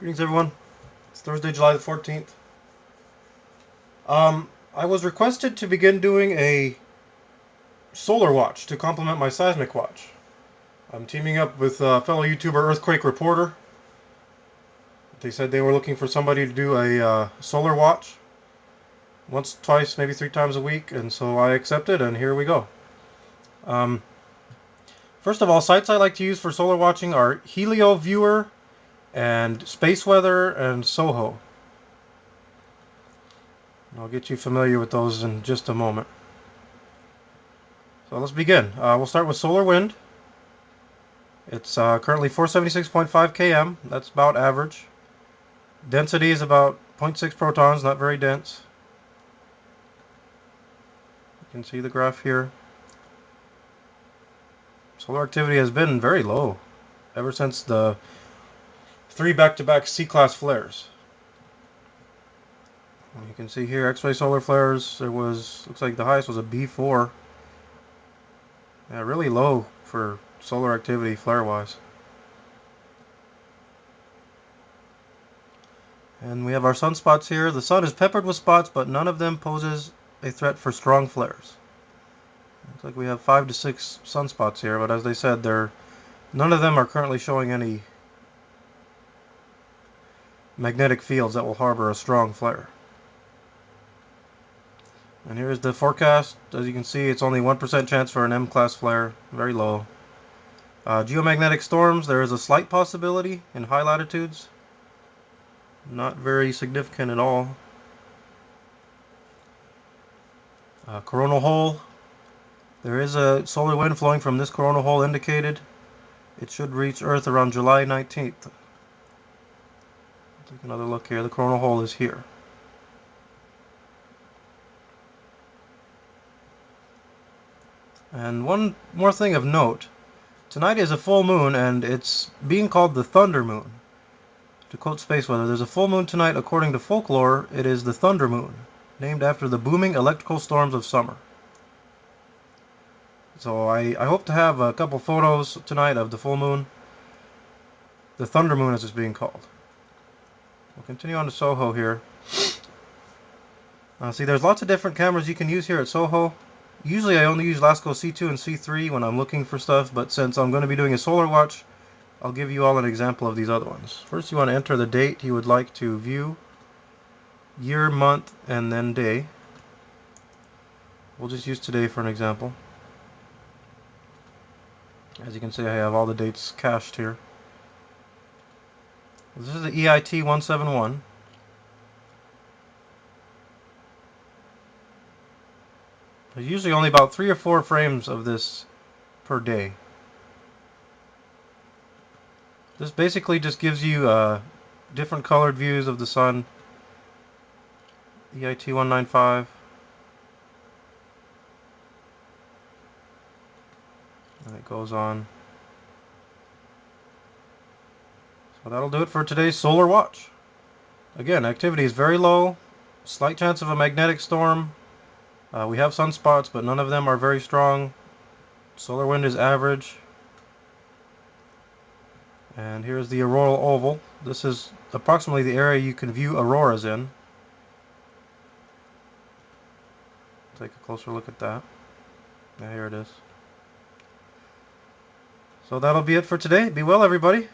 Greetings, everyone. It's Thursday, July the 14th. I was requested to begin doing a solar watch to complement my seismic watch. I'm teaming up with fellow YouTuber Earthquake Reporter. They said they were looking for somebody to do a solar watch once, twice, maybe 3 times a week, and so I accepted, and here we go. Um, First of all, sites I like to use for solar watching are Helio Viewer and Space Weather and Soho. I'll get you familiar with those in just a moment. So let's begin. We'll start with solar wind. It's currently 476.5 km. That's about average. Density is about 0.6 protons, not very dense. You can see the graph here. Solar activity has been very low ever since the 3 back-to-back C-class flares. And you can see here X-ray solar flares. Looks like the highest was a B4. Yeah, really low for solar activity flare-wise. And we have our sunspots here. The sun is peppered with spots, but none of them poses a threat for strong flares. Looks like we have 5 to 6 sunspots here, but as they said, none of them are currently showing any magnetic fields that will harbor a strong flare. And here's the forecast. As you can see, it's only 1% chance for an M-class flare, very low. Geomagnetic storms, there is a slight possibility in high latitudes. Not very significant at all. Coronal hole. There is a solar wind flowing from this coronal hole indicated. It should reach Earth around July 19th. Take another look here. The coronal hole is here. And one more thing of note. Tonight is a full moon, and it's being called the thunder moon. To quote space weather, there's a full moon tonight. According to folklore, it is the thunder moon, named after the booming electrical storms of summer. So I hope to have a couple photos tonight of the full moon. The thunder moon, as it's being called. We'll continue on to Soho here. See, there's lots of different cameras you can use here at Soho. Usually I only use LASCO C2 and C3 when I'm looking for stuff, but since I'm going to be doing a solar watch, I'll give you all an example of these other ones. First, you want to enter the date you would like to view, year, month, and then day. We'll just use today for an example. As you can see, I have all the dates cached here. This is the EIT 171. There's usually only about 3 or 4 frames of this per day. This basically just gives you different colored views of the sun. EIT 195. And it goes on. So that'll do it for today's solar watch. Again, activity is very low. Slight chance of a magnetic storm. We have sunspots, but none of them are very strong. Solar wind is average. And here's the auroral oval. This is approximately the area you can view auroras in. Take a closer look at that. Yeah, here it is. So that'll be it for today. Be well, everybody.